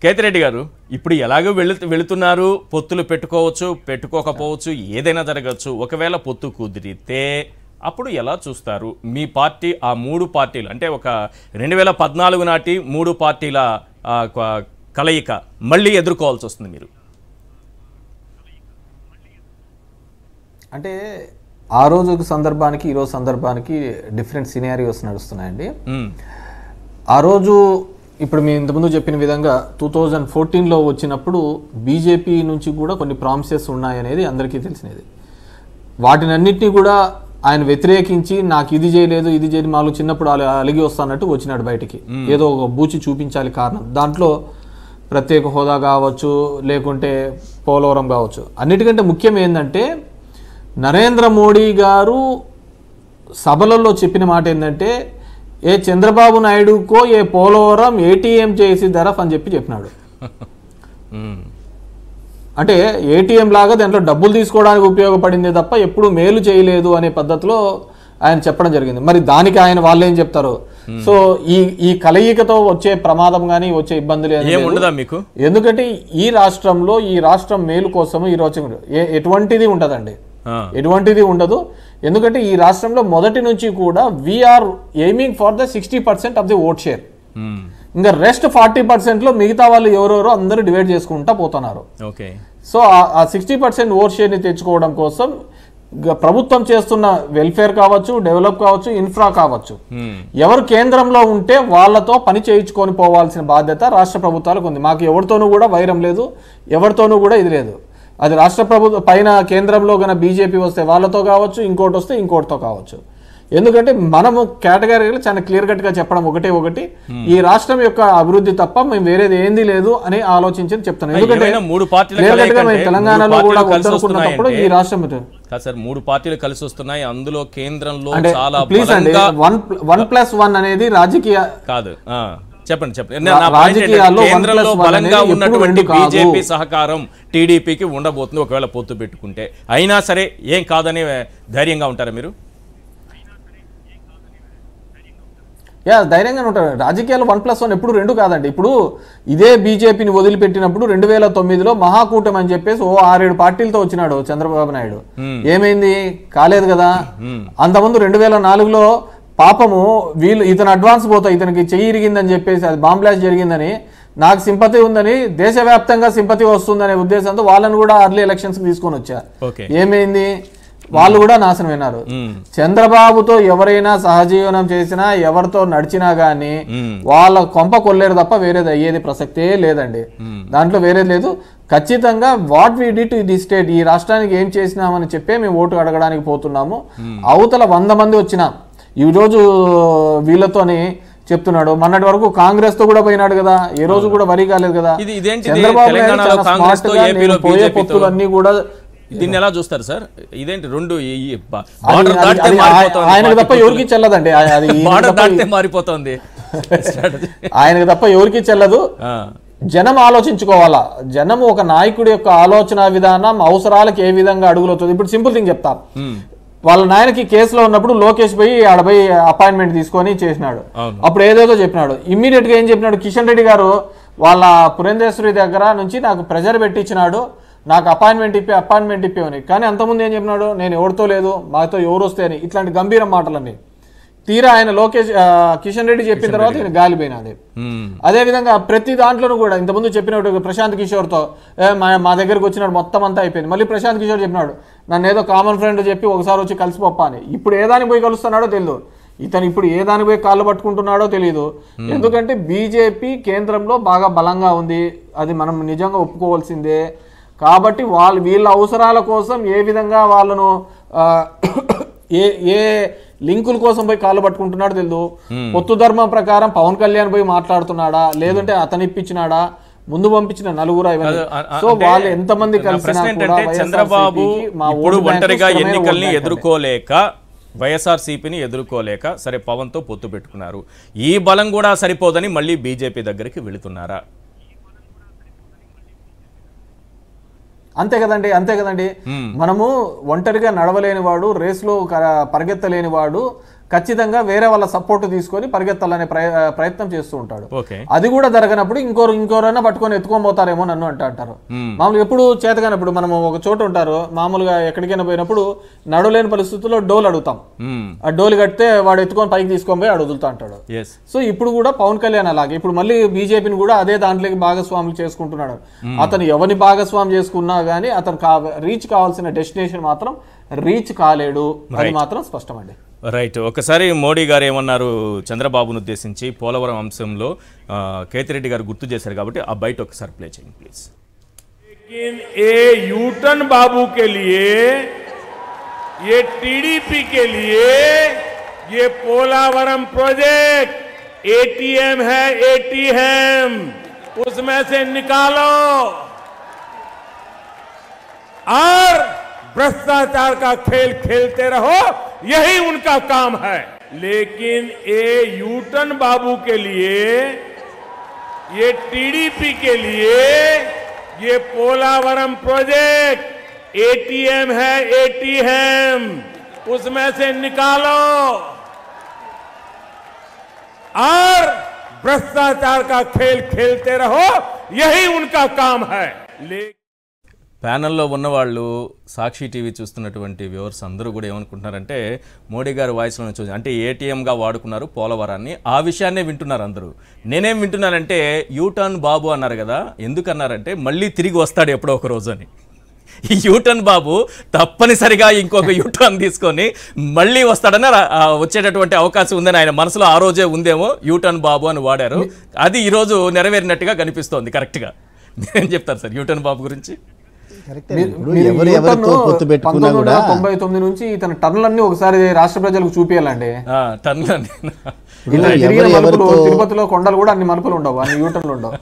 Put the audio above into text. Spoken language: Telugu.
కేతిరెడ్డి గారు, ఇప్పుడు ఎలాగో వెళుతున్నారు, పొత్తులు పెట్టుకోవచ్చు, పెట్టుకోకపోవచ్చు, ఏదైనా జరగచ్చు. ఒకవేళ పొత్తు కుదిరితే అప్పుడు ఎలా చూస్తారు? మీ పార్టీ ఆ 3 పార్టీలు అంటే ఒక 2014 నాటి 3 పార్టీల కలయిక మళ్ళీ ఎదుర్కోవాల్సి వస్తుంది మీరు. అంటే ఆ రోజు సందర్భానికి ఈ రోజు సందర్భానికి డిఫరెంట్ సినారియోస్ నడుస్తున్నాయండి. ఆ రోజు ఇప్పుడు మీ ఇంతకుముందు చెప్పిన విధంగా 2014లో వచ్చినప్పుడు బీజేపీ నుంచి కూడా కొన్ని ప్రామిసెస్ ఉన్నాయనేది అందరికీ తెలిసినది. వాటినన్నింటినీ కూడా ఆయన వ్యతిరేకించి నాకు ఇది చేయలేదు, ఇది చేయలేదు, మాకు చిన్నప్పుడు అలిగి వస్తానట్టు వచ్చినాడు బయటికి. ఏదో ఒక బూచి చూపించాలి కారణం. దాంట్లో ప్రత్యేక హోదా కావచ్చు, లేకుంటే పోలవరం కావచ్చు. అన్నిటికంటే ముఖ్యం ఏంటంటే నరేంద్ర మోడీ గారు సభలలో చెప్పిన మాట ఏంటంటే ఏ చంద్రబాబు నాయుడుకో ఏ పోలవరం ఏటీఎం చేసి ధరఫ్ అని చెప్పినాడు. అంటే ఏటీఎం లాగా దాంట్లో డబ్బులు తీసుకోవడానికి ఉపయోగపడింది తప్ప ఎప్పుడు మేలు చేయలేదు అనే పద్ధతిలో ఆయన చెప్పడం జరిగింది. మరి దానికి ఆయన వాళ్ళు ఏం చెప్తారు? సో ఈ కలయికతో వచ్చే ప్రమాదం కానీ వచ్చే ఇబ్బందులు మీకు, ఎందుకంటే ఈ రాష్ట్రం మేలు కోసం ఈ రోజు ఎటువంటిది ఉండదండి, ఎటువంటిది ఉండదు. ఎందుకంటే ఈ రాష్ట్రంలో మొదటి నుంచి కూడా we are aiming for the 60% of the vote share. ఇంకా రెస్ట్ 40%లో మిగతా వాళ్ళు ఎవరెవరో అందరూ డివైడ్ చేసుకుంటా పోతున్నారు. సో ఆ 60% ఓట్ షేర్ని తెచ్చుకోవడం కోసం ప్రభుత్వం చేస్తున్న వెల్ఫేర్ కావచ్చు, డెవలప్ కావచ్చు, ఇన్ఫ్రా కావచ్చు, ఎవరు కేంద్రంలో ఉంటే వాళ్ళతో పని చేయించుకొని పోవాల్సిన బాధ్యత రాష్ట్ర ప్రభుత్వాలకు ఉంది. మాకు ఎవరితోనూ కూడా వైరం లేదు, ఎవరితోనూ కూడా ఇది లేదు. అది రాష్ట్ర ప్రభుత్వం పైన కేంద్రంలో కన్నా బీజేపీ వస్తే వాళ్ళతో కావచ్చు, ఇంకోటి వస్తే ఇంకోటితో కావచ్చు. ఎందుకంటే మనము కేటగిరీలు చాలా క్లియర్ కట్ గా చెప్పడం ఒకటి ఈ రాష్ట్రం యొక్క అభివృద్ధి తప్ప మేము వేరేది ఏంది లేదు అని ఆలోచించి చెప్తున్నాం. ఎందుకంటే తెలంగాణలో కూడా వద్దనుకున్నప్పుడు ఈ రాష్ట్రం సార్ 3 పార్టీలు కలిసి వస్తున్నాయి, అందులో కేంద్రంలో చాలా ప్లీజ్ అండి 1+1 అనేది రాజకీయ కాదు. చెప్పండి. కేంద్రంలో బలంగా ఉన్నటువంటి బీజేపీ సహకారం టీడీపీకి ఉండబోతుంది ఒకవేళ పొత్తు పెట్టుకుంటే. అయినా సరే ఏం కాదని ధైర్యంగా ఉంటారా మీరు? ధైర్యంగా ఉంటారు. రాజకీయాలు 1+1 ఎప్పుడు 2 కాదండి. ఇప్పుడు ఇదే బీజేపీని వదిలిపెట్టినప్పుడు 2009లో మహాకూటమి అని చెప్పేసి 6-7 పార్టీలతో వచ్చినాడు చంద్రబాబు నాయుడు. ఏమైంది? కాలేదు కదా. అంతకుముందు 2004లో పాపము ఇతను అడ్వాన్స్ పోతా ఇతనికి చెయ్యి ఇరిగిందని చెప్పేసి అది బాంబ్ బ్లాస్ట్ జరిగిందని నాకు సింపతి ఉందని దేశవ్యాప్తంగా సింపతి వస్తుందనే ఉద్దేశంతో వాళ్ళని కూడా అర్లీ ఎలక్షన్స్ కి తీసుకొని వచ్చా. ఏమైంది? వాళ్ళు కూడా నాశనమైనారు. చంద్రబాబుతో ఎవరైనా సహజీవనం చేసినా ఎవరితో నడిచినా గానీ వాళ్ళ కొంప కొల్లేరు తప్ప వేరేది అయ్యేది ప్రసక్తే లేదండి. దాంట్లో వేరేది లేదు. ఖచ్చితంగా what we did to the state, ఈ రాష్ట్రానికి ఏం చేసినామని చెప్పే మేము ఓటు అడగడానికి పోతున్నాము. అవతల 100 మంది వచ్చినా ఈ రోజు వీళ్ళతోని చెప్తున్నాడు. మొన్నటి వరకు కాంగ్రెస్ తో కూడా పోయినాడు కదా, ఏ రోజు కూడా వరి కాలేదు కదా. చంద్రబాబు నాయుడు పోయే పొత్తులన్నీ కూడా దీన్ని ఎలా చూస్తారు సార్? ఇదేంటి రెండు ఆయనకు తప్ప ఎవరికి చెల్లదండి, మారిపోతుంది ఆయనకు తప్ప ఎవరికి చెల్లదు. జనం ఆలోచించుకోవాలా. జనం ఒక నాయకుడి యొక్క ఆలోచన విధానం అవసరాలకు ఏ విధంగా అడుగులవుతుంది. ఇప్పుడు సింపుల్ థింగ్ చెప్తా. వాళ్ళ నాయనకి కేసులో ఉన్నప్పుడు లోకేష్ పోయి ఆడపోయి అపాయింట్మెంట్ తీసుకొని చేసినాడు. అప్పుడు ఏదేదో చెప్పినాడు. ఇమ్మీడియట్ గా ఏం చెప్పినాడు? కిషన్ రెడ్డి గారు వాళ్ళ పురేంద్రేశ్వరి దగ్గర నుంచి నాకు ప్రెజర్ పెట్టించినాడు, నాకు అపాయింట్మెంట్ ఇప్పేవని. కానీ అంతకుముందు ఏం చెప్పినాడు? నేను ఎవరితో లేదు, మాతో ఎవరు వస్తే అని. ఇట్లాంటి గంభీర మాటలన్నీ తీరా ఆయన కిషన్ రెడ్డి చెప్పిన తర్వాత ఈయన గాలిపోయినది. అదేవిధంగా ప్రతి దాంట్లోనూ కూడా ఇంతకుముందు చెప్పినట్టు ప్రశాంత్ కిషోర్తో మా దగ్గరకు వచ్చినాడు, మొత్తం అంతా అయిపోయింది. మళ్ళీ ప్రశాంత్ కిషోర్ చెప్పినాడు నన్ను ఏదో కామన్ ఫ్రెండ్ చెప్పి ఒకసారి వచ్చి కలిసిపోప్పా అని. ఇప్పుడు ఏదానికి పోయి కలుస్తున్నాడో తెలియదు. ఇతను ఇప్పుడు ఏదానికి పోయి కాళ్ళు పట్టుకుంటున్నాడో తెలియదు. ఎందుకంటే బీజేపీ కేంద్రంలో బాగా బలంగా ఉంది, అది మనం నిజంగా ఒప్పుకోవాల్సిందే. కాబట్టి వీళ్ళ అవసరాల కోసం ఏ విధంగా వాళ్ళను ఏ లింకుల కోసం పోయి కాళ్ళు పట్టుకుంటున్నాడో తెలియదు. పొత్తు ధర్మం ప్రకారం పవన్ కళ్యాణ్ పోయి మాట్లాడుతున్నాడా, లేదంటే అతను ఇప్పించినాడా, ముందు పంపించిన నలుగురు. సో వాళ్ళు ఎంతమంది కలిసినా కూడా చంద్రబాబు ఇప్పుడు ఒంటరిగా ఎన్నికల్ని ఎదుర్కోలేక వైఎస్ఆర్సీపీని ఎదుర్కోలేక సరే పవన్తో పొత్తు పెట్టుకున్నారు. ఈ బలం కూడా సరిపోదని మళ్ళీ బీజేపీ దగ్గరికి వెళుతున్నారా? అంతే కదండి. మనము ఒంటరిగా నడవలేని వాడు, రేసులో పరిగెత్తలేని వాడు ఖచ్చితంగా వేరే వాళ్ళ సపోర్ట్ తీసుకొని పరిగెత్తాలనే ప్రయత్నం చేస్తూ ఉంటాడు. ఓకే, అది కూడా జరగనప్పుడు ఇంకోరైనా పట్టుకొని ఎత్తుకొని పోతారేమో నన్ను అంటారు. మామూలుగా ఎప్పుడు చేతగానప్పుడు మనం ఒక చోట ఉంటారు, మామూలుగా ఎక్కడికైనా పోయినప్పుడు నడవలేని పరిస్థితుల్లో డోల్ అడుగుతాం, ఆ డోలు కడితే వాడు ఎత్తుకొని పైకి తీసుకొని పోయి ఆడు వదులుతా అంటాడు. సో ఇప్పుడు కూడా పవన్ కళ్యాణ్ అలాగే ఇప్పుడు మళ్ళీ బీజేపీని కూడా అదే దాంట్లోకి భాగస్వాములు చేసుకుంటున్నాడు. అతను ఎవరిని భాగస్వామి చేసుకున్నా గానీ అతను రీచ్ కావాల్సిన డెస్టినేషన్ మాత్రం రీచ్ కాలేడు, అది మాత్రం స్పష్టమండి. రైట్. ఒకసారి మోడీ గారు ఏమన్నారు చంద్రబాబును ఉద్దేశించి పోలవరం అంశంలో కేతిరెడ్డి గారు గుర్తు చేశారు కాబట్టి ఆ బయట ఒకసారి ప్లే చేయండి ప్లీజ్. लेकिन ये यूटन बाबू के लिए, ये टीडीपी के लिए ये पोलावरम प्रोजेक्ट एटीएम है, एटीएम उसमें से निकालो और भ्रष्टाचार का खेल खेलते रहो, यही उनका काम है. लेकिन ये यूटन बाबू के लिए, ये टीडीपी के लिए ये पोलावरम प्रोजेक्ट एटीएम है, एटीएम उसमें से निकालो और भ्रष्टाचार का खेल खेलते रहो, यही उनका काम है. ప్యానల్లో ఉన్నవాళ్ళు సాక్షి టీవీ చూస్తున్నటువంటి వ్యూవర్స్ అందరూ కూడా ఏమనుకుంటున్నారంటే మోడీ గారి వాయిస్లో చూసి అంటే ఏటీఎంగా వాడుకున్నారు పోలవరాన్ని, ఆ విషయాన్నే వింటున్నారు అందరూ. నేనేం వింటున్నానంటే యూటర్న్ బాబు అన్నారు కదా, ఎందుకన్నారంటే మళ్ళీ తిరిగి వస్తాడు ఎప్పుడో ఒక రోజు అని. ఈ యూటర్న్ బాబు తప్పనిసరిగా ఇంకొక యూటర్న్ తీసుకొని మళ్ళీ వస్తాడని వచ్చేటటువంటి అవకాశం ఉందని ఆయన మనసులో ఆ రోజే ఉందేమో యూటర్న్ బాబు అని వాడారు. అది ఈరోజు నెరవేరినట్టుగా కనిపిస్తోంది. కరెక్ట్గా మీరేం చెప్తారు సార్ యూటర్న్ బాబు గురించి? 1999 నుంచి ఇతని టర్న్లన్నీ ఒకసారి రాష్ట్ర ప్రజలకు చూపించాలండి. టర్న్లన్నీ తిరుపతిలో కొండలు కూడా అన్ని మలుపులు ఉండవు, అన్ని యూటర్న్లు ఉండవు.